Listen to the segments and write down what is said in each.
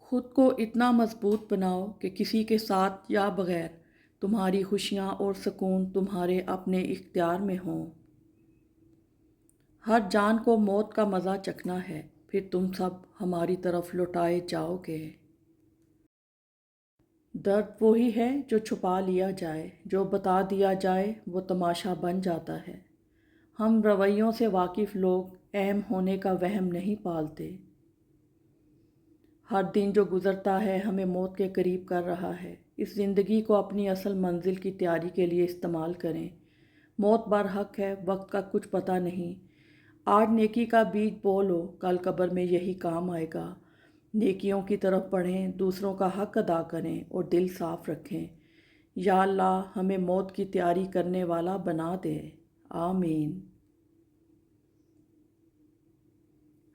खुद को इतना मजबूत बनाओ कि किसी के साथ या बगैर तुम्हारी खुशियाँ और सुकून तुम्हारे अपने इख्तियार में हों। हर जान को मौत का मज़ा चखना है, फिर तुम सब हमारी तरफ लौटाए जाओगे। दर्द वही है जो छुपा लिया जाए, जो बता दिया जाए वो तमाशा बन जाता है। हम रवैयों से वाकिफ़ लोग अहम होने का वहम नहीं पालते। हर दिन जो गुज़रता है हमें मौत के करीब कर रहा है। इस ज़िंदगी को अपनी असल मंजिल की तैयारी के लिए इस्तेमाल करें। मौत बरहक है, वक्त का कुछ पता नहीं। आज नेकी का बीज बो लो, कल कब्र में यही काम आएगा। नेकियों की तरफ बढ़ें, दूसरों का हक अदा करें और दिल साफ़ रखें। या अल्लाह हमें मौत की तैयारी करने वाला बना दे। आमीन।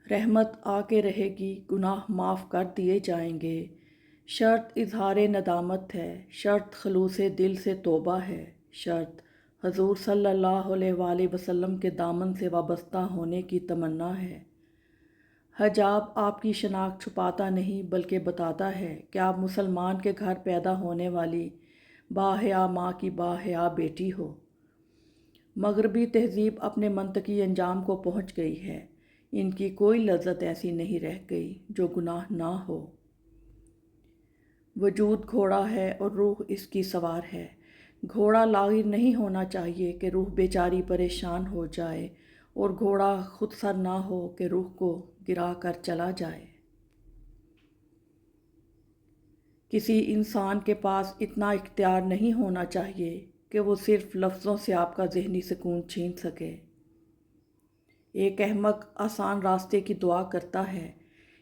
रहमत आके रहेगी, गुनाह माफ़ कर दिए जाएंगे। शर्त इजहार नदामत है, शर्त खलूस दिल से तौबा है, शर्त हजूर सल्लल्लाहु अलैहि वसल्लम के दामन से वाबस्ता होने की तमन्ना है। हजाब आपकी शनाख्त छुपाता नहीं बल्कि बताता है कि आप मुसलमान के घर पैदा होने वाली बाहया माँ की बाहया बेटी हो। मगरबी तहज़ीब अपने मंतकी अंजाम को पहुँच गई है। इनकी कोई लज्जत ऐसी नहीं रह गई जो गुनाह ना हो। वजूद घोड़ा है और रूह इसकी सवार है। घोड़ा लागिर नहीं होना चाहिए कि रूह बेचारी परेशान हो जाए, और घोड़ा खुद सर ना हो कि रूह को गिरा कर चला जाए। किसी इंसान के पास इतना इख्तियार नहीं होना चाहिए कि वो सिर्फ लफ्ज़ों से आपका ज़हनी सुकून छीन सके। एक अहमक आसान रास्ते की दुआ करता है,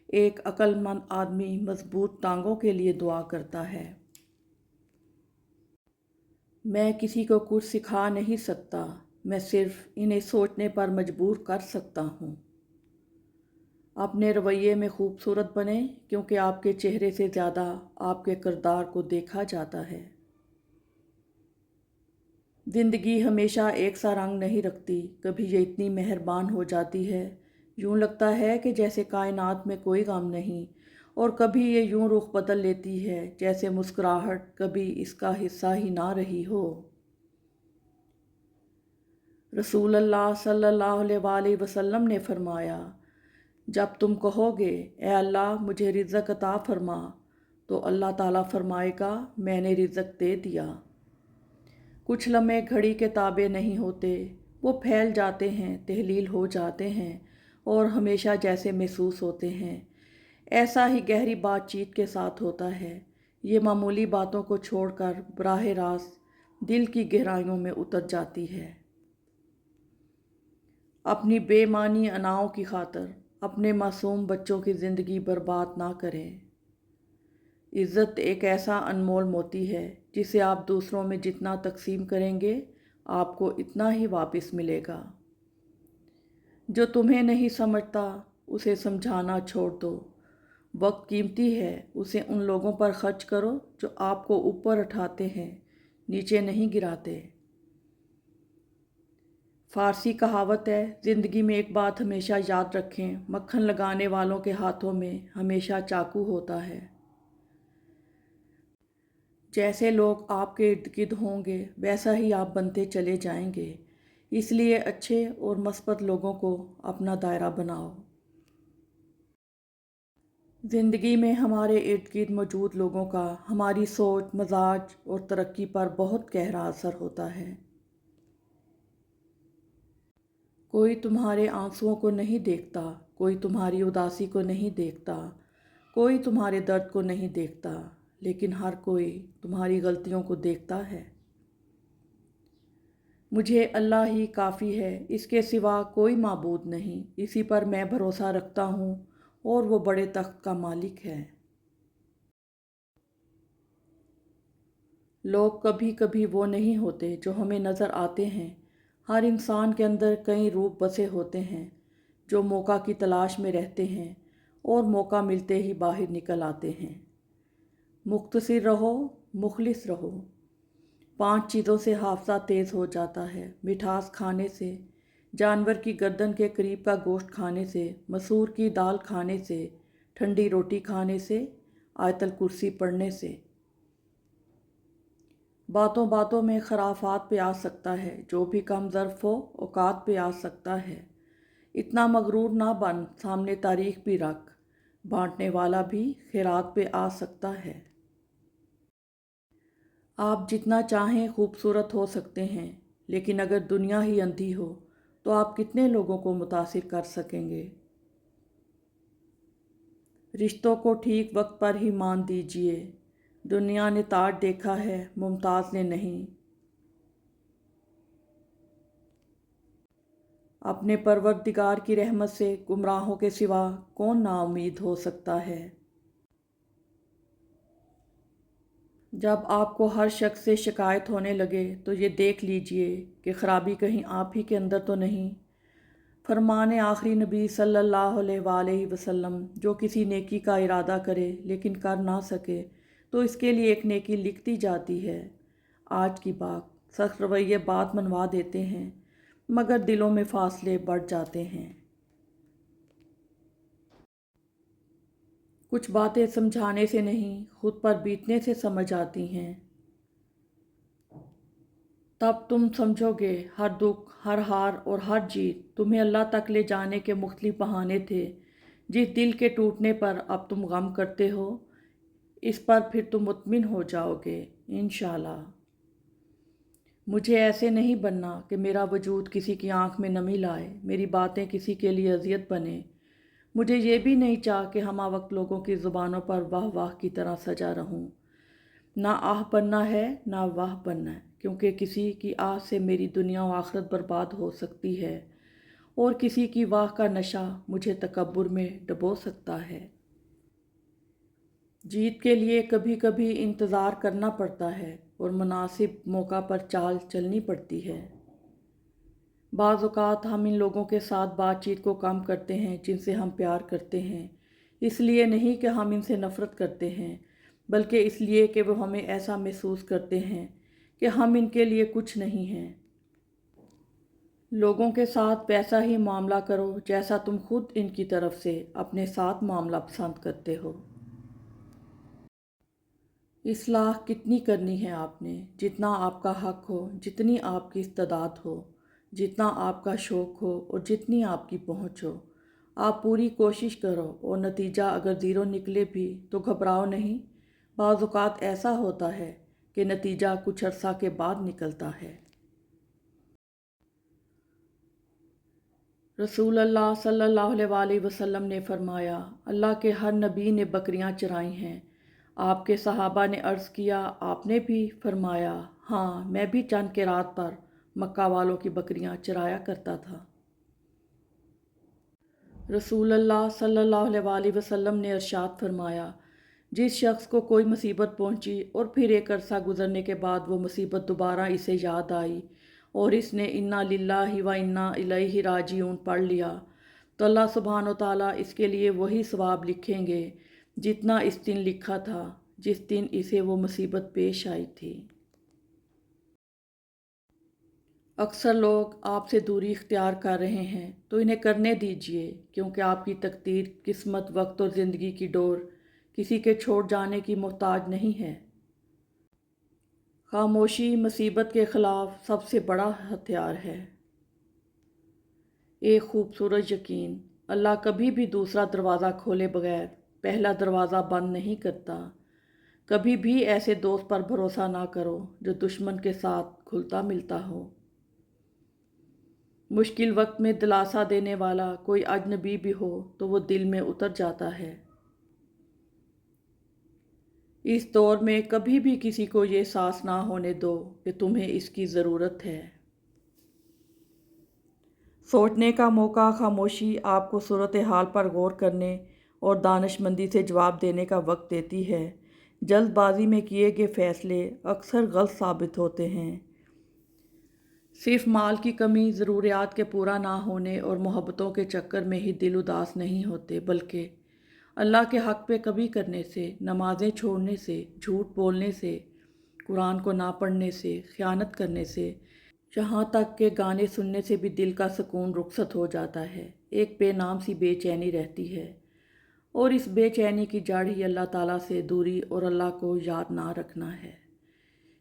एक अक्लमंद आदमी मजबूत टांगों के लिए दुआ करता है। मैं किसी को कुछ सिखा नहीं सकता, मैं सिर्फ इन्हें सोचने पर मजबूर कर सकता हूँ। अपने रवैये में खूबसूरत बने, क्योंकि आपके चेहरे से ज़्यादा आपके किरदार को देखा जाता है। ज़िंदगी हमेशा एक सा रंग नहीं रखती, कभी ये इतनी मेहरबान हो जाती है, यूँ लगता है कि जैसे कायनात में कोई गम नहीं, और कभी ये यूँ रुख बदल लेती है जैसे मुस्कुराहट कभी इसका हिस्सा ही ना रही हो। रसूल अल्लाह सल्लल्लाहु अलैहि वसल्लम ने फरमाया, जब तुम कहोगे ए अल्लाह मुझे रिज़्क़ अता फरमा, तो अल्लाह ताला फरमाएगा मैंने रिज़्क़ दे दिया। कुछ लम्हे घड़ी के ताबे नहीं होते, वो फैल जाते हैं, तहलील हो जाते हैं और हमेशा जैसे महसूस होते हैं। ऐसा ही गहरी बातचीत के साथ होता है। ये मामूली बातों को छोड़कर बराह रास्त दिल की गहराइयों में उतर जाती है। अपनी बेमानी अनाओं की खातर अपने मासूम बच्चों की ज़िंदगी बर्बाद ना करें। इज़्ज़त एक ऐसा अनमोल मोती है जिसे आप दूसरों में जितना तकसीम करेंगे आपको इतना ही वापस मिलेगा। जो तुम्हें नहीं समझता उसे समझाना छोड़ दो। वक्त कीमती है, उसे उन लोगों पर खर्च करो जो आपको ऊपर उठाते हैं, नीचे नहीं गिराते। फ़ारसी कहावत है, ज़िंदगी में एक बात हमेशा याद रखें, मक्खन लगाने वालों के हाथों में हमेशा चाकू होता है। जैसे लोग आपके इर्द गिर्द होंगे वैसा ही आप बनते चले जाएंगे। इसलिए अच्छे और मस्बत लोगों को अपना दायरा बनाओ। ज़िंदगी में हमारे इर्द गिर्द मौजूद लोगों का हमारी सोच, मजाज और तरक्की पर बहुत गहरा असर होता है। कोई तुम्हारे आंसुओं को नहीं देखता, कोई तुम्हारी उदासी को नहीं देखता, कोई तुम्हारे दर्द को नहीं देखता, लेकिन हर कोई तुम्हारी गलतियों को देखता है। मुझे अल्लाह ही काफ़ी है, इसके सिवा कोई माबूद नहीं, इसी पर मैं भरोसा रखता हूँ और वो बड़े तख्त का मालिक है। लोग कभी कभी वो नहीं होते जो हमें नज़र आते हैं। हर इंसान के अंदर कई रूप बसे होते हैं जो मौका की तलाश में रहते हैं और मौका मिलते ही बाहर निकल आते हैं। मुख्तसिर रहो, मुखलिस रहो। 5 चीज़ों से हाफजा तेज़ हो जाता है, मिठास खाने से, जानवर की गर्दन के करीब का गोश्त खाने से, मसूर की दाल खाने से, ठंडी रोटी खाने से आयतल कुर्सी पढ़ने से। बातों बातों में खराफात पे आ सकता है, जो भी कम ज़र्फ़ हो औकात पे आ सकता है। इतना मगरूर ना बन, सामने तारीख भी रख, बांटने वाला भी खैरात पे आ सकता है। आप जितना चाहें खूबसूरत हो सकते हैं, लेकिन अगर दुनिया ही अंधी हो तो आप कितने लोगों को मुतासिर कर सकेंगे। रिश्तों को ठीक वक्त पर ही मान दीजिए। दुनिया ने ताज देखा है, मुमताज़ ने नहीं। अपने परवरदिगार की रहमत से गुमराहों के सिवा कौन नाउम्मीद हो सकता है। जब आपको हर शख्स से शिकायत होने लगे तो ये देख लीजिए कि खराबी कहीं आप ही के अंदर तो नहीं। फरमान आखिरी नबी सल्लल्लाहु अलैहि वसल्लम, जो किसी नेकी का इरादा करे लेकिन कर ना सके तो इसके लिए एक नेकी लिखती जाती है। आज की बात सख्त रवैये बात मनवा देते हैं, मगर दिलों में फासले बढ़ जाते हैं। कुछ बातें समझाने से नहीं, खुद पर बीतने से समझ आती हैं। तब तुम समझोगे हर दुख, हर हार और हर जीत तुम्हें अल्लाह तक ले जाने के मुख्तलिफ बहाने थे। जिस दिल के टूटने पर अब तुम गम करते हो, इस पर फिर तुम मुतमिन हो जाओगे इंशाअल्लाह। मुझे ऐसे नहीं बनना कि मेरा वजूद किसी की आंख में नमी लाए, मेरी बातें किसी के लिए अजियत बने। मुझे ये भी नहीं चाह कि हमा वक्त लोगों की ज़ुबानों पर वाह वाह की तरह सजा रहूं। ना आह बनना है ना वाह बनना है, क्योंकि किसी की आह से मेरी दुनिया और आखिरत बर्बाद हो सकती है और किसी की वाह का नशा मुझे तकब्बुर में डुबो सकता है। जीत के लिए कभी कभी इंतज़ार करना पड़ता है और मुनासिब मौका पर चाल चलनी पड़ती है। बाज़ औक़ात हम इन लोगों के साथ बातचीत को कम करते हैं जिनसे हम प्यार करते हैं, इसलिए नहीं कि हम इनसे नफ़रत करते हैं, बल्कि इसलिए कि वो हमें ऐसा महसूस करते हैं कि हम इनके लिए कुछ नहीं हैं। लोगों के साथ वैसा ही मामला करो जैसा तुम खुद इनकी तरफ से अपने साथ मामला पसंद करते हो। इस्लाह कितनी करनी है आपने, जितना आपका हक हो, जितनी आपकी इस्तेदाद हो, जितना आपका शौक़ हो और जितनी आपकी पहुँच हो। आप पूरी कोशिश करो और नतीजा अगर ज़ीरो निकले भी तो घबराओ नहीं। बाज़ औक़ात ऐसा होता है कि नतीजा कुछ अरसा के बाद निकलता है। रसूल अल्लाह सल्लल्लाहु अलैहि वसल्लम ने फरमाया, अल्लाह के हर नबी ने बकरियां चराई हैं। आपके सहाबा ने अर्ज़ किया, आपने भी? फरमाया, हाँ, मैं भी चंद के रात पर मक्का वालों की बकरियां चराया करता था। रसूल अल्लाह सल्लल्लाहु अलैहि वसल्लम ने इरशाद फरमाया, जिस शख्स को कोई मुसीबत पहुंची और फिर एक अरसा गुजरने के बाद वो मुसीबत दोबारा इसे याद आई और इसने इन्ना लिल्लाहि व इन्ना इलैहि राजिऊन पढ़ लिया, तो अल्लाह सुब्हानो तआला इसके लिए वही सवाब लिखेंगे जितना इस दिन लिखा था जिस दिन इसे वो मुसीबत पेश आई थी। अक्सर लोग आपसे दूरी इख्तियार कर रहे हैं तो इन्हें करने दीजिए, क्योंकि आपकी तकदीर, किस्मत, वक्त और ज़िंदगी की डोर किसी के छोड़ जाने की मोहताज नहीं है। खामोशी मुसीबत के ख़िलाफ़ सबसे बड़ा हथियार है। एक खूबसूरत यकीन, अल्लाह कभी भी दूसरा दरवाज़ा खोले बगैर पहला दरवाज़ा बंद नहीं करता। कभी भी ऐसे दोस्त पर भरोसा ना करो जो दुश्मन के साथ खुलता मिलता हो। मुश्किल वक्त में दिलासा देने वाला कोई अजनबी भी हो तो वो दिल में उतर जाता है। इस दौर में कभी भी किसी को ये एहसास ना होने दो कि तुम्हें इसकी ज़रूरत है। सोचने का मौका, खामोशी आपको सूरत हाल पर गौर करने और दानिशमंदी से जवाब देने का वक्त देती है। जल्दबाजी में किए गए फ़ैसले अक्सर गलत साबित होते हैं। सिर्फ माल की कमी, ज़रूरियात के पूरा ना होने और मोहब्बतों के चक्कर में ही दिल उदास नहीं होते, बल्कि अल्लाह के हक़ पे कभी करने से, नमाज़ें छोड़ने से, झूठ बोलने से, कुरान को ना पढ़ने से, ख़यानत करने से, यहाँ तक के गाने सुनने से भी दिल का सुकून रुखसत हो जाता है। एक बेनाम सी बेचैनी रहती है। اور اس بے چینی کی جڑ ہی اللہ تعالیٰ سے دوری اور اللہ کو یاد نہ رکھنا ہے۔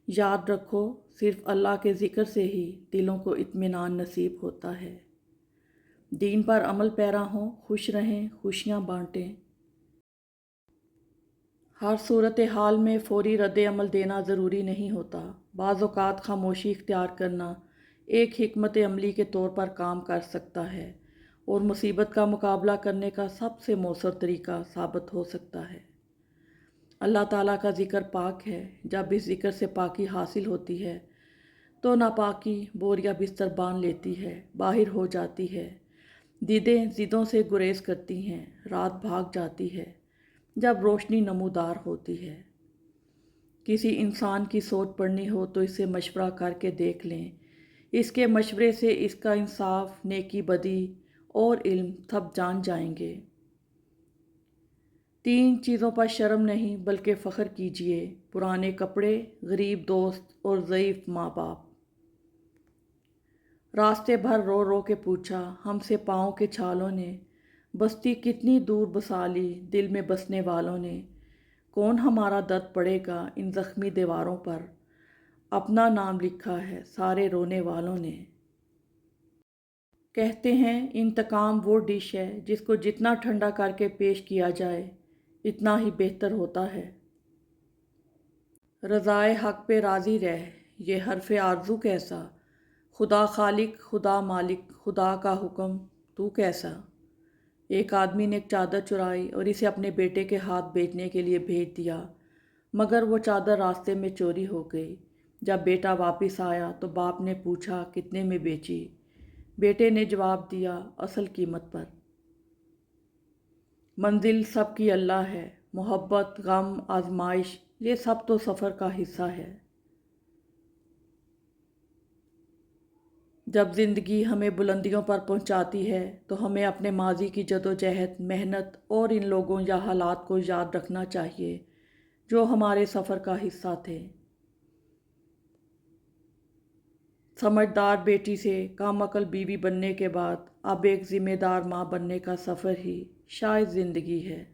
یاد رکھو، صرف اللہ کے ذکر سے ہی دلوں کو اطمینان نصیب ہوتا ہے۔ دین پر عمل پیرا ہوں، خوش رہیں، خوشیاں بانٹیں۔ ہر صورتحال میں فوری رد عمل دینا ضروری نہیں ہوتا۔ بعض اوقات خاموشی اختیار کرنا ایک حکمت عملی کے طور پر کام کر سکتا ہے اور مصیبت کا مقابلہ کرنے کا سب سے مؤثر طریقہ ثابت ہو سکتا ہے۔ اللہ تعالیٰ کا ذکر پاک ہے۔ جب اس ذکر سے پاکی حاصل ہوتی ہے تو ناپاکی بوریا بستر باندھ لیتی ہے، باہر ہو جاتی ہے۔ دیدیں ضدوں سے گریز کرتی ہیں، رات بھاگ جاتی ہے جب روشنی نمودار ہوتی ہے۔ کسی انسان کی سوچ پڑھنی ہو تو اس سے مشورہ کر کے دیکھ لیں۔ اس کے مشورے سے اس کا انصاف، نیکی بدی اور علم سب جان جائیں گے۔ 3 چیزوں پر شرم نہیں بلکہ فخر کیجیے: پرانے کپڑے، غریب دوست اور ضعیف ماں باپ۔ راستے بھر رو رو کے پوچھا ہم سے پاؤں کے چھالوں نے، بستی کتنی دور بسا لی دل میں بسنے والوں نے۔ کون ہمارا درد پڑے گا ان زخمی دیواروں پر، اپنا نام لکھا ہے سارے رونے والوں نے۔ کہتے ہیں انتقام وہ ڈش ہے جس کو جتنا ٹھنڈا کر کے پیش کیا جائے اتنا ہی بہتر ہوتا ہے۔ رضائے حق پہ راضی رہ، یہ حرف آرزو کیسا، خدا خالق خدا مالک خدا کا حکم تو کیسا۔ ایک آدمی نے ایک چادر چرائی اور اسے اپنے بیٹے کے ہاتھ بیچنے کے لیے بھیج دیا، مگر وہ چادر راستے میں چوری ہو گئی۔ جب بیٹا واپس آیا تو باپ نے پوچھا کتنے میں بیچی؟ بیٹے نے جواب دیا اصل قیمت پر۔ منزل سب کی اللہ ہے، محبت، غم، آزمائش یہ سب تو سفر کا حصہ ہے۔ جب زندگی ہمیں بلندیوں پر پہنچاتی ہے تو ہمیں اپنے ماضی کی جدوجہد، محنت اور ان لوگوں یا حالات کو یاد رکھنا چاہیے جو ہمارے سفر کا حصہ تھے۔ سمجھدار بیٹی سے کم عقل بیوی بننے کے بعد اب ایک ذمہ دار ماں بننے کا سفر ہی شاید زندگی ہے۔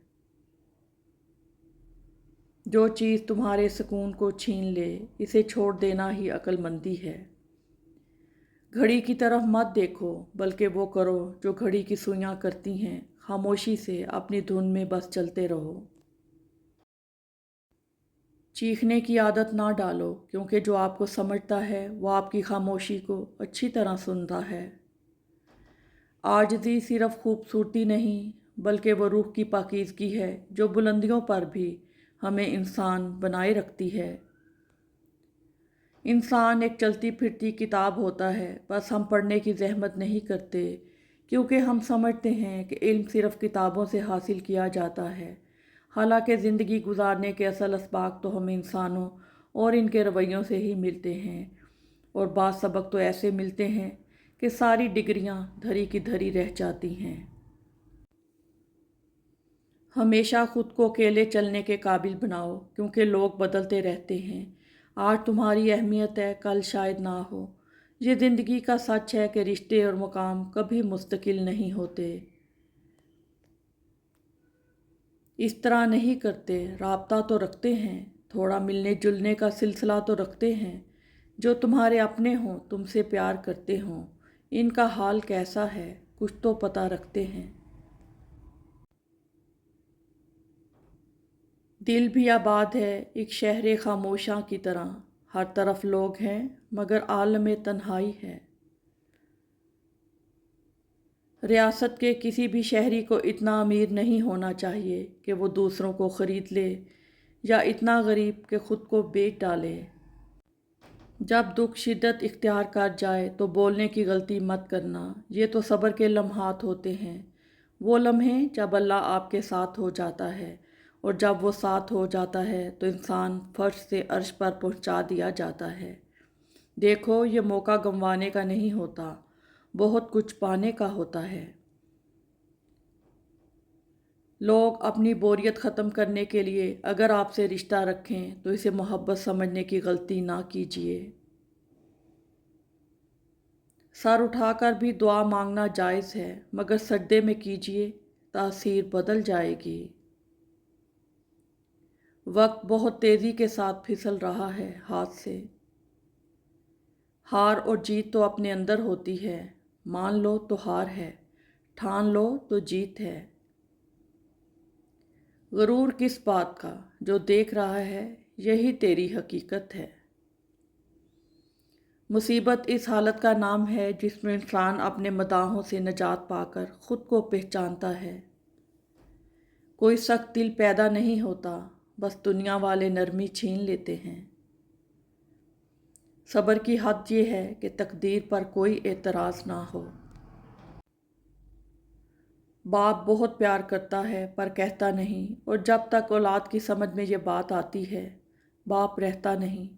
جو چیز تمہارے سکون کو چھین لے اسے چھوڑ دینا ہی عقل مندی ہے۔ گھڑی کی طرف مت دیکھو بلکہ وہ کرو جو گھڑی کی سوئیاں کرتی ہیں، خاموشی سے اپنی دھن میں بس چلتے رہو۔ چیخنے کی عادت نہ ڈالو کیونکہ جو آپ کو سمجھتا ہے وہ آپ کی خاموشی کو اچھی طرح سنتا ہے۔ عاجزی صرف خوبصورتی نہیں بلکہ وہ روح کی پاکیزگی ہے جو بلندیوں پر بھی ہمیں انسان بنائے رکھتی ہے۔ انسان ایک چلتی پھرتی کتاب ہوتا ہے، بس ہم پڑھنے کی زحمت نہیں کرتے کیونکہ ہم سمجھتے ہیں کہ علم صرف کتابوں سے حاصل کیا جاتا ہے، حالانکہ زندگی گزارنے کے اصل اسباق تو ہمیں انسانوں اور ان کے رویوں سے ہی ملتے ہیں، اور بعض سبق تو ایسے ملتے ہیں کہ ساری ڈگریاں دھری کی دھری رہ جاتی ہیں۔ ہمیشہ خود کو اکیلے چلنے کے قابل بناؤ کیونکہ لوگ بدلتے رہتے ہیں۔ آج تمہاری اہمیت ہے، کل شاید نہ ہو۔ یہ زندگی کا سچ ہے کہ رشتے اور مقام کبھی مستقل نہیں ہوتے۔ اس طرح نہیں کرتے، رابطہ تو رکھتے ہیں، تھوڑا ملنے جلنے کا سلسلہ تو رکھتے ہیں۔ جو تمہارے اپنے ہوں، تم سے پیار کرتے ہوں، ان کا حال کیسا ہے کچھ تو پتہ رکھتے ہیں۔ دل بھی آباد ہے ایک شہر خاموشاں کی طرح، ہر طرف لوگ ہیں مگر عالم تنہائی ہے۔ ریاست کے کسی بھی شہری کو اتنا امیر نہیں ہونا چاہیے کہ وہ دوسروں کو خرید لے یا اتنا غریب کہ خود کو بیچ ڈالے۔ جب دکھ شدت اختیار کر جائے تو بولنے کی غلطی مت کرنا، یہ تو صبر کے لمحات ہوتے ہیں، وہ لمحے جب اللہ آپ کے ساتھ ہو جاتا ہے، اور جب وہ ساتھ ہو جاتا ہے تو انسان فرش سے عرش پر پہنچا دیا جاتا ہے۔ دیکھو یہ موقع گنوانے کا نہیں ہوتا، بہت کچھ پانے کا ہوتا ہے۔ لوگ اپنی بوریت ختم کرنے کے لیے اگر آپ سے رشتہ رکھیں تو اسے محبت سمجھنے کی غلطی نہ کیجیے۔ سر اٹھا کر بھی دعا مانگنا جائز ہے مگر سجدے میں کیجیے तासीर बदल जाएगी। वक्त बहुत तेज़ी के साथ फिसल रहा है हाथ से। हार और जीत तो अपने अंदर होती है, मान लो तो हार है, ठान लो तो जीत है। गरूर किस बात का, जो देख रहा है यही तेरी हकीकत है। मुसीबत इस हालत का नाम है जिसमें इंसान अपने मदाहों से निजात पाकर खुद को पहचानता है। कोई सख्त दिल पैदा नहीं होता, बस दुनिया वाले नरमी छीन लेते हैं। सब्र की हद ये है कि तकदीर पर कोई एतराज़ ना हो। बाप बहुत प्यार करता है पर कहता नहीं, और जब तक औलाद की समझ में ये बात आती है, बाप रहता नहीं।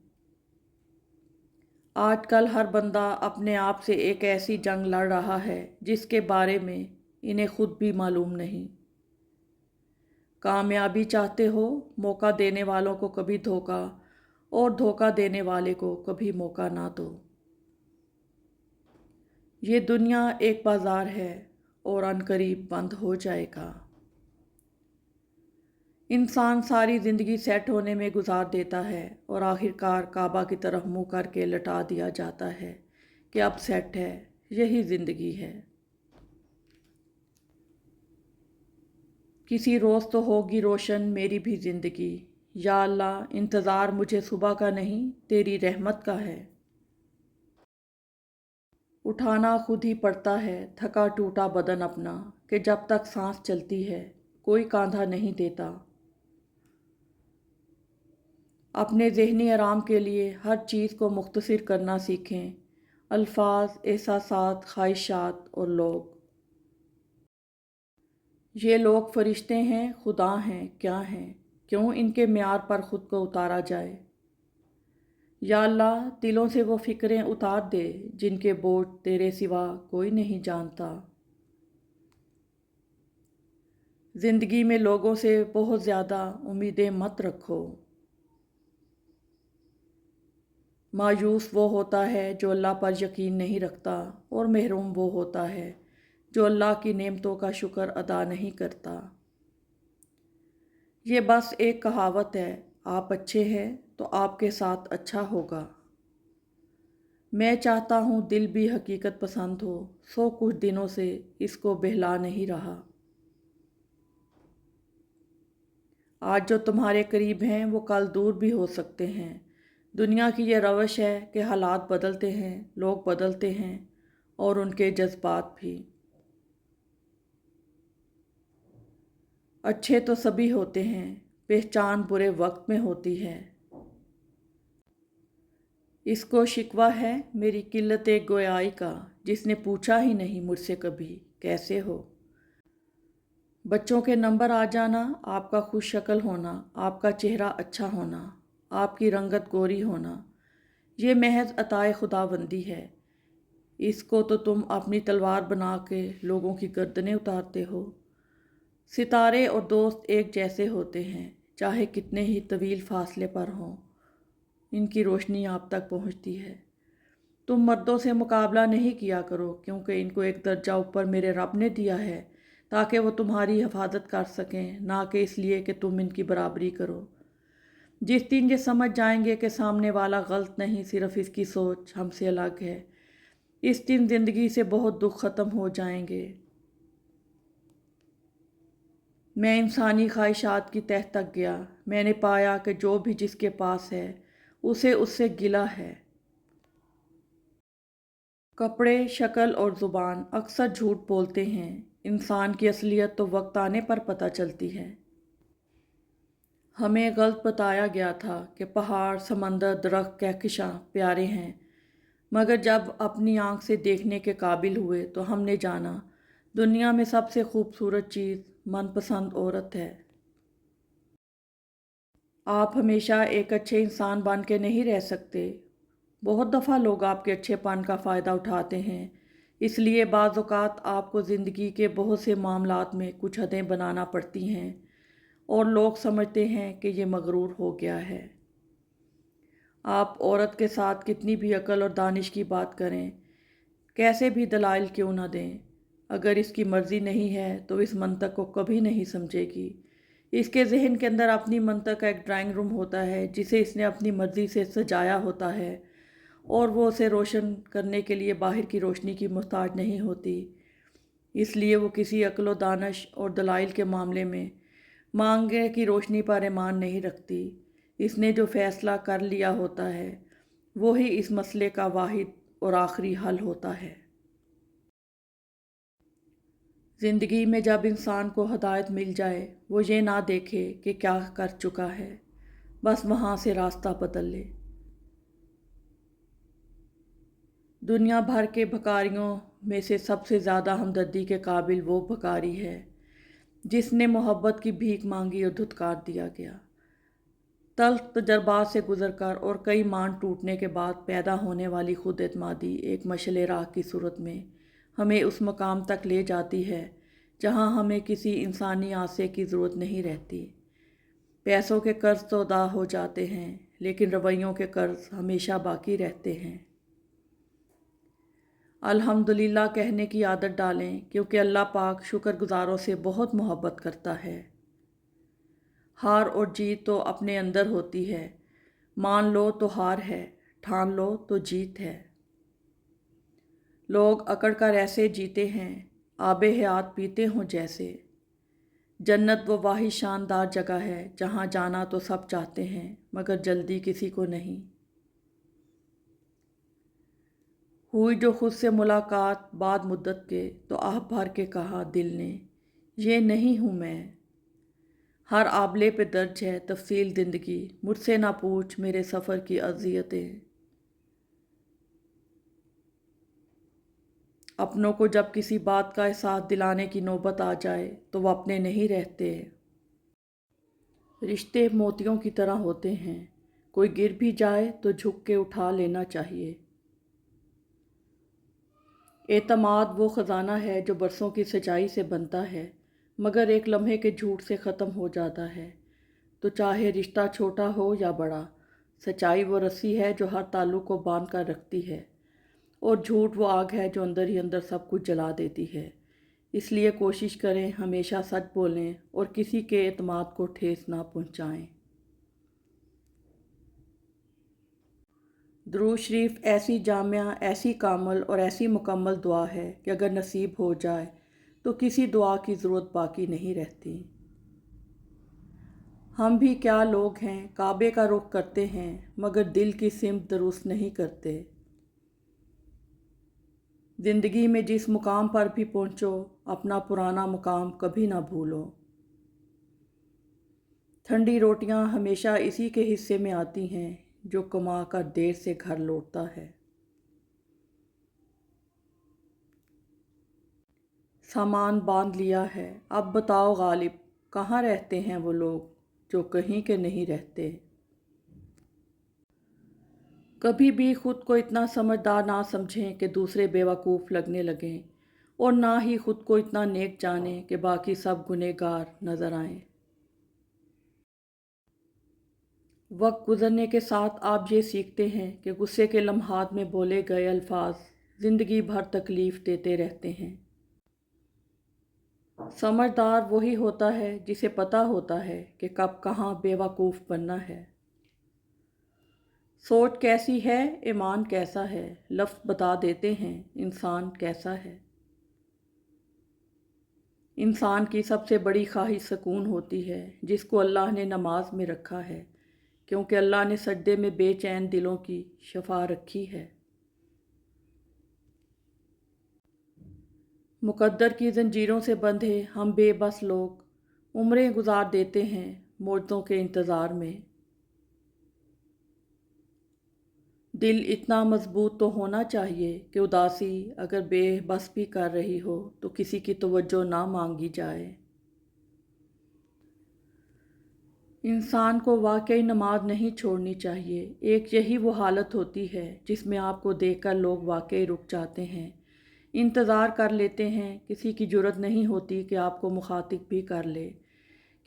आजकल हर बंदा अपने आप से एक ऐसी जंग लड़ रहा है जिसके बारे में इन्हें खुद भी मालूम नहीं। कामयाबी चाहते हो, मौका देने वालों को कभी धोखा, और धोखा देने वाले को कभी मौका ना दो। ये दुनिया एक बाज़ार है और अनकरीब बंद हो जाएगा। इंसान सारी ज़िंदगी सेट होने में गुजार देता है और आखिरकार काबा की तरफ मुँह करके लटा दिया जाता है कि अब सेट है, यही ज़िंदगी है। किसी रोज़ तो होगी रोशन मेरी भी ज़िंदगी, या अल्लाह इंतज़ार मुझे सुबह का नहीं तेरी रहमत का है। उठाना खुद ही पड़ता है थका टूटा बदन अपना, कि जब तक सांस चलती है कोई कांधा नहीं देता। अपने ज़हनी आराम के लिए हर चीज़ को मुख्तसर करना सीखें, अल्फाज, एहसासात, ख्वाहिशात और लोग। ये लोग फरिश्ते हैं, खुदा हैं, क्या हैं, क्यों इनके म्यार पर ख़ुद को उतारा जाए। या अल्लाह दिलों से वो फ़िक्रें उतार दे जिनके बोझ तेरे सिवा कोई नहीं जानता। ज़िंदगी में लोगों से बहुत ज़्यादा उम्मीदें मत रखो। मायूस वो होता है जो अल्लाह पर यकीन नहीं रखता, और महरूम वो होता है जो अल्लाह की नेमतों का शुक्र अदा नहीं करता। ये बस एक कहावत है, आप अच्छे हैं तो आपके साथ अच्छा होगा। मैं चाहता हूँ दिल भी हकीकत पसंद हो, सो कुछ दिनों से इसको बहला नहीं रहा। आज जो तुम्हारे करीब हैं वो कल दूर भी हो सकते हैं। दुनिया की ये रवश है कि हालात बदलते हैं, लोग बदलते हैं, और उनके जज्बात भी। अच्छे तो सभी होते हैं, पहचान बुरे वक्त में होती है। इसको शिकवा है मेरी किल्लत गोयाई का, जिसने पूछा ही नहीं मुझसे कभी कैसे हो। बच्चों के नंबर आ जाना, आपका खुश शक्ल होना, आपका चेहरा अच्छा होना, आपकी रंगत गोरी होना, ये महज अताए खुदाबंदी है। इसको तो तुम अपनी तलवार बना के लोगों की गर्दनें उतारते हो। सितारे और दोस्त एक जैसे होते हैं, चाहे कितने ही तवील फासले पर हों, इनकी रोशनी आप तक पहुंचती है। तुम मर्दों से मुकाबला नहीं किया करो, क्योंकि इनको एक दर्जा ऊपर मेरे रब ने दिया है ताकि वो तुम्हारी हिफाजत कर सकें, ना कि इसलिए कि तुम इनकी बराबरी करो। जिस दिन ये समझ जाएंगे कि सामने वाला गलत नहीं, सिर्फ इसकी सोच हमसे अलग है, इस दिन ज़िंदगी से बहुत दुख ख़त्म हो जाएंगे। मैं इंसानी ख्वाहिशात की तह तक गया। मैंने पाया कि जो भी जिसके पास है उसे उससे गिला है। कपड़े, शक्ल और ज़ुबान अक्सर झूठ बोलते हैं। इंसान की असलियत तो वक्त आने पर पता चलती है। हमें गलत बताया गया था कि पहाड़, समंदर, दरख्त, कहकशां प्यारे हैं, मगर जब अपनी आँख से देखने के काबिल हुए तो हमने जाना दुनिया में सबसे खूबसूरत चीज़ मनपसंद औरत है। आप हमेशा एक अच्छे इंसान बन के नहीं रह सकते। बहुत दफ़ा लोग आपके अच्छेपन का फ़ायदा उठाते हैं, इसलिए बाज़ औक़ात आपको ज़िंदगी के बहुत से मामलात में कुछ हदें बनाना पड़ती हैं, और लोग समझते हैं कि ये मगरूर हो गया है। आप औरत के साथ कितनी भी अक्ल और दानिश की बात करें, कैसे भी दलाइल क्यों न दें, اگر اس کی مرضی نہیں ہے تو اس منطق کو کبھی نہیں سمجھے گی۔ اس کے ذہن کے اندر اپنی منطق کا ایک ڈرائنگ روم ہوتا ہے جسے اس نے اپنی مرضی سے سجایا ہوتا ہے، اور وہ اسے روشن کرنے کے لیے باہر کی روشنی کی محتاج نہیں ہوتی۔ اس لیے وہ کسی عقل و دانش اور دلائل کے معاملے میں مانگے کی روشنی پر ایمان نہیں رکھتی۔ اس نے جو فیصلہ کر لیا ہوتا ہے وہی اس مسئلے کا واحد اور آخری حل ہوتا ہے۔ زندگی میں جب انسان کو ہدایت مل جائے وہ یہ نہ دیکھے کہ کیا کر چکا ہے، بس وہاں سے راستہ بدل لے۔ دنیا بھر کے بھکاریوں میں سے سب سے زیادہ ہمدردی کے قابل وہ بھکاری ہے جس نے محبت کی بھیک مانگی اور دھتکار دیا گیا۔ تلخ تجربات سے گزر کر اور کئی مان ٹوٹنے کے بعد پیدا ہونے والی خود اعتمادی ایک مشعل راہ کی صورت میں ہمیں اس مقام تک لے جاتی ہے جہاں ہمیں کسی انسانی آسے کی ضرورت نہیں رہتی۔ پیسوں کے قرض تو ادا ہو جاتے ہیں لیکن رویوں کے قرض ہمیشہ باقی رہتے ہیں۔ الحمدللہ کہنے کی عادت ڈالیں کیونکہ اللہ پاک شکر گزاروں سے بہت محبت کرتا ہے۔ ہار اور جیت تو اپنے اندر ہوتی ہے، مان لو تو ہار ہے، ٹھان لو تو جیت ہے۔ لوگ اکڑ کر ایسے جیتے ہیں آب حیات پیتے ہوں جیسے۔ جنت وہ واحد شاندار جگہ ہے جہاں جانا تو سب چاہتے ہیں مگر جلدی کسی کو نہیں۔ ہوئی جو خود سے ملاقات بعد مدت کے تو آہ بھر کے کہا دل نے یہ نہیں ہوں میں۔ ہر آبلے پہ درج ہے تفصیل زندگی، مجھ سے نہ پوچھ میرے سفر کی اذیتیں۔ اپنوں کو جب کسی بات کا احساس دلانے کی نوبت آ جائے تو وہ اپنے نہیں رہتے۔ رشتے موتیوں کی طرح ہوتے ہیں، کوئی گر بھی جائے تو جھک کے اٹھا لینا چاہیے۔ اعتماد وہ خزانہ ہے جو برسوں کی سچائی سے بنتا ہے مگر ایک لمحے کے جھوٹ سے ختم ہو جاتا ہے۔ تو چاہے رشتہ چھوٹا ہو یا بڑا، سچائی وہ رسی ہے جو ہر تعلق کو باندھ کر رکھتی ہے، اور جھوٹ وہ آگ ہے جو اندر ہی اندر سب کچھ جلا دیتی ہے۔ اس لیے کوشش کریں ہمیشہ سچ بولیں اور کسی کے اعتماد کو ٹھیس نہ پہنچائیں۔ درود شریف ایسی جامع، ایسی کامل اور ایسی مکمل دعا ہے کہ اگر نصیب ہو جائے تو کسی دعا کی ضرورت باقی نہیں رہتی۔ ہم بھی کیا لوگ ہیں، کعبے کا رخ کرتے ہیں مگر دل کی سمت درست نہیں کرتے۔ زندگی میں جس مقام پر بھی پہنچو اپنا پرانا مقام کبھی نہ بھولو۔ ٹھنڈی روٹیاں ہمیشہ اسی کے حصے میں آتی ہیں جو کما کر دیر سے گھر لوٹتا ہے۔ سامان باندھ لیا ہے، اب بتاؤ غالب کہاں رہتے ہیں وہ لوگ جو کہیں کے نہیں رہتے۔ کبھی بھی خود کو اتنا سمجھدار نہ سمجھیں کہ دوسرے بیوقوف لگنے لگیں، اور نہ ہی خود کو اتنا نیک جانیں کہ باقی سب گنہگار نظر آئیں۔ وقت گزرنے کے ساتھ آپ یہ سیکھتے ہیں کہ غصے کے لمحات میں بولے گئے الفاظ زندگی بھر تکلیف دیتے رہتے ہیں۔ سمجھدار وہی ہوتا ہے جسے پتہ ہوتا ہے کہ کب کہاں بے وقوف بننا ہے۔ سوچ کیسی ہے، ایمان کیسا ہے، لفظ بتا دیتے ہیں انسان کیسا ہے۔ انسان کی سب سے بڑی خواہش سکون ہوتی ہے جس کو اللہ نے نماز میں رکھا ہے، کیونکہ اللہ نے سجدے میں بے چین دلوں کی شفا رکھی ہے۔ مقدر کی زنجیروں سے بندھے ہم بے بس لوگ عمریں گزار دیتے ہیں موجزوں کے انتظار میں۔ دل اتنا مضبوط تو ہونا چاہیے کہ اداسی اگر بے بس بھی کر رہی ہو تو کسی کی توجہ نہ مانگی جائے۔ انسان کو واقعی نماز نہیں چھوڑنی چاہیے، ایک یہی وہ حالت ہوتی ہے جس میں آپ کو دیکھ کر لوگ واقعی رک جاتے ہیں، انتظار کر لیتے ہیں، کسی کی جرات نہیں ہوتی کہ آپ کو مخاطب بھی کر لے،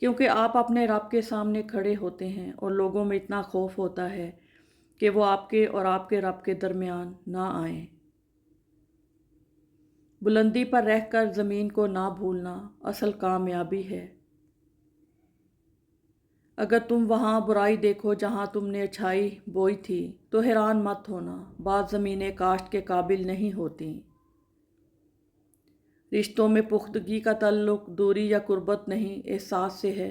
کیونکہ آپ اپنے رب کے سامنے کھڑے ہوتے ہیں اور لوگوں میں اتنا خوف ہوتا ہے کہ وہ آپ کے اور آپ کے رب کے درمیان نہ آئیں۔ बुलंदी पर रहकर ज़मीन को ना भूलना असल कामयाबी है। अगर तुम वहाँ बुराई देखो जहाँ तुमने अच्छाई बोई थी तो हैरान मत होना, बाज़ ज़मीनें काश्त के काबिल नहीं होती। रिश्तों में पुख्तगी का ताल्लुक दूरी या कुर्बत नहीं, एहसास से है।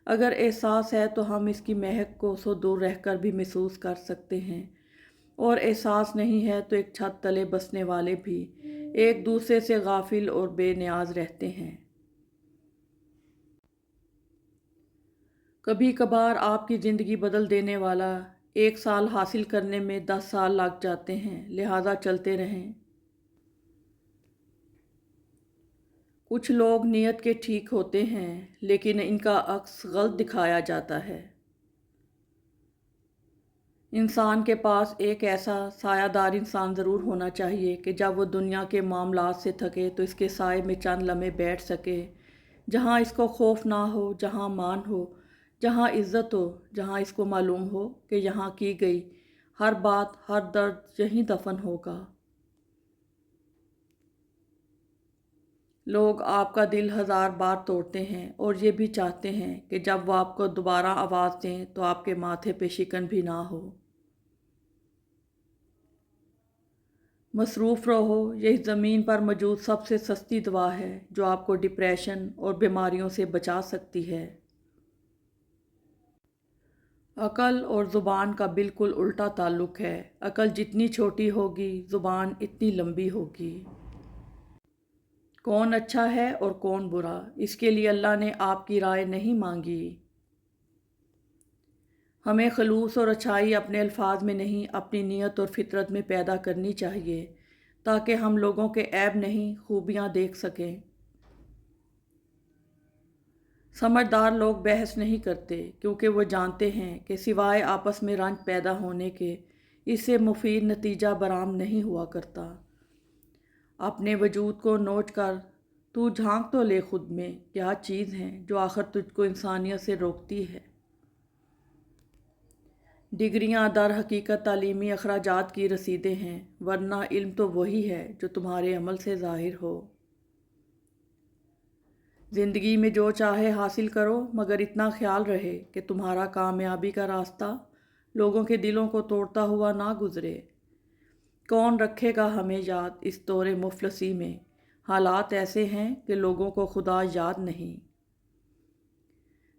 अगर एहसास है तो हम इसकी महक को सौ दूर रहकर भी महसूस कर सकते हैं, और एहसास नहीं है तो एक छत तले बसने वाले भी एक दूसरे से गाफिल और बेनियाज रहते हैं। कभी कभार आपकी ज़िंदगी बदल देने वाला 1 साल हासिल करने में 10 साल लग जाते हैं, लिहाजा चलते रहें। कुछ लोग नीयत के ठीक होते हैं लेकिन इनका अक्स गलत दिखाया जाता है। इंसान के पास एक ऐसा सायादार इंसान ज़रूर होना चाहिए कि जब वो दुनिया के मामलात से थके तो इसके साए में चंद लम्हे बैठ सके, जहाँ इसको खौफ ना हो, जहाँ मान हो, जहाँ इज़्ज़त हो, जहाँ इसको मालूम हो कि यहाँ की गई हर बात, हर दर्द यहीं दफन होगा। लोग आपका दिल 1000 बार तोड़ते हैं और ये भी चाहते हैं कि जब वो आपको दोबारा आवाज़ दें तो आपके माथे पे शिकन भी ना हो। मसरूफ़ रहो, यही ज़मीन पर मौजूद सबसे सस्ती दवा है जो आपको डिप्रेशन और बीमारियों से बचा सकती है। अक़ल और ज़ुबान का बिल्कुल उल्टा ताल्लुक़ है। अक़ल जितनी छोटी होगी, ज़ुबान इतनी लंबी होगी। कौन अच्छा है और कौन बुरा, इसके लिए अल्लाह ने आपकी राय नहीं मांगी। हमें खलूस और अच्छाई अपने अल्फाज में नहीं, अपनी नीयत और फितरत में पैदा करनी चाहिए, ताकि हम लोगों के ऐब नहीं, खूबियाँ देख सकें। समझदार लोग बहस नहीं करते क्योंकि वो जानते हैं कि सिवाय आपस में रंज पैदा होने के इससे मुफीद नतीजा बरामद नहीं हुआ करता। अपने वजूद को नोच कर तू झांक तो ले खुद में, क्या चीज़ है जो आखिर तुझको इंसानियत से रोकती है। डिग्रियां दर हकीकत तालीमी अखराजात की रसीदें हैं, वरना इल्म तो वही है जो तुम्हारे अमल से ज़ाहिर हो। ज़िंदगी में जो चाहे हासिल करो, मगर इतना ख्याल रहे कि तुम्हारा कामयाबी का रास्ता लोगों के दिलों को तोड़ता हुआ ना गुज़रे। कौन रखेगा हमें याद इस दौरे मुफलसी में, हालात ऐसे हैं कि लोगों को खुदा याद नहीं।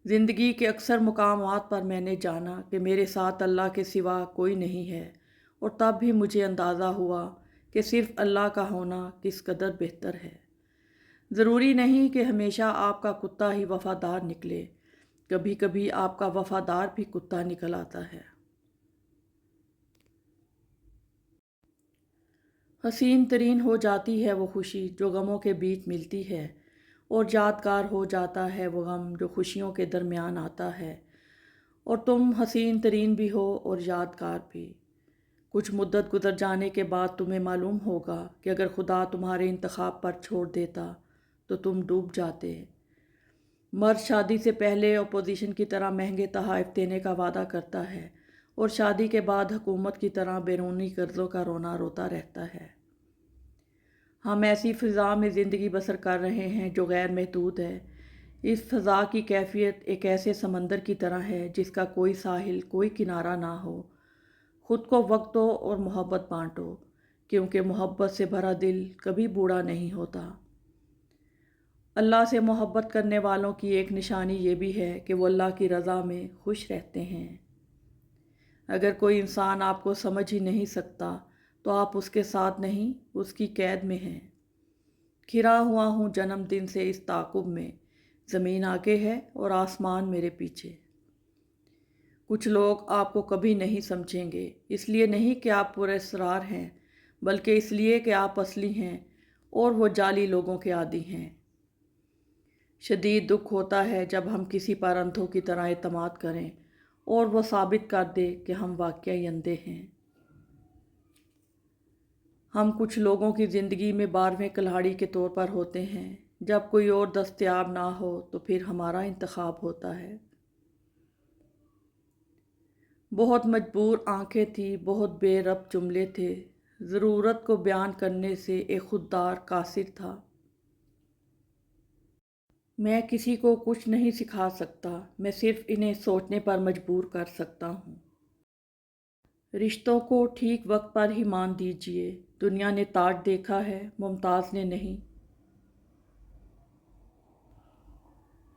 ज़िंदगी के अक्सर मुकामात पर मैंने जाना कि मेरे साथ अल्लाह के सिवा कोई नहीं है, और तब भी मुझे अंदाज़ा हुआ कि सिर्फ़ अल्लाह का होना किस कदर बेहतर है। ज़रूरी नहीं कि हमेशा आपका कुत्ता ही वफ़ादार निकले, कभी कभी आपका वफ़ादार भी कुत्ता निकल आता है। हसीन तरीन हो जाती है वो खुशी जो गमों के बीच मिलती है, और यादगार हो जाता है वो गम जो खुशियों के दरमियान आता है। और तुम हसीन तरीन भी हो और यादगार भी। कुछ मुद्दत गुजर जाने के बाद तुम्हें मालूम होगा कि अगर खुदा तुम्हारे इंतखाब पर छोड़ देता तो तुम डूब जाते। मर्द शादी से पहले अपोजिशन की तरह महंगे तोहफ़े देने का वादा करता है, और शादी के बाद हुकूमत की तरह बैरूनी कर्ज़ों का रोना रोता रहता है। हम ऐसी फ़िज़ा में ज़िंदगी बसर कर रहे हैं जो गैर महदूद है। इस फ़िज़ा की कैफियत एक ऐसे समंदर की तरह है जिसका कोई साहिल, कोई किनारा ना हो। ख़ुद को वक्त दो और मोहब्बत बांटो, क्योंकि मोहब्बत से भरा दिल कभी बूढ़ा नहीं होता। अल्लाह से मोहब्बत करने वालों की एक निशानी ये भी है कि वो अल्लाह की रज़ा में खुश रहते हैं। अगर कोई इंसान आपको समझ ही नहीं सकता तो आप उसके साथ नहीं, उसकी कैद में हैं। घिरा हुआ हूँ जन्मदिन से इस ताक़ुब में, ज़मीन आगे है और आसमान मेरे पीछे। कुछ लोग आपको कभी नहीं समझेंगे, इसलिए नहीं कि आप पुरअसरार हैं, बल्कि इसलिए कि आप असली हैं और वो जाली लोगों के आदी हैं। शदीद दुख होता है जब हम किसी पर अंधों की तरह एतमाद करें और वो साबित कर दे कि हम वाकई अंधे हैं। हम कुछ लोगों की ज़िंदगी में 12वें खिलाड़ी के तौर पर होते हैं। जब कोई और दस्तयाब ना हो तो फिर हमारा इंतखाब होता है। बहुत मजबूर आंखें थी, बहुत बेरब जुमले थे, ضرورت کو بیان کرنے سے ایک خوددار قاصر تھا۔ میں کسی کو کچھ نہیں سکھا سکتا، میں صرف انہیں سوچنے پر مجبور کر سکتا ہوں۔ رشتوں کو ٹھیک وقت پر ہی مان دیجیے، دنیا نے تاج دیکھا ہے، ممتاز نے نہیں۔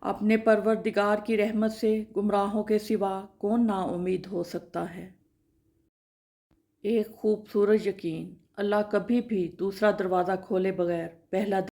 اپنے پروردگار کی رحمت سے گمراہوں کے سوا کون نا امید ہو سکتا ہے؟ ایک خوبصورت یقین، اللہ کبھی بھی دوسرا دروازہ کھولے بغیر پہلا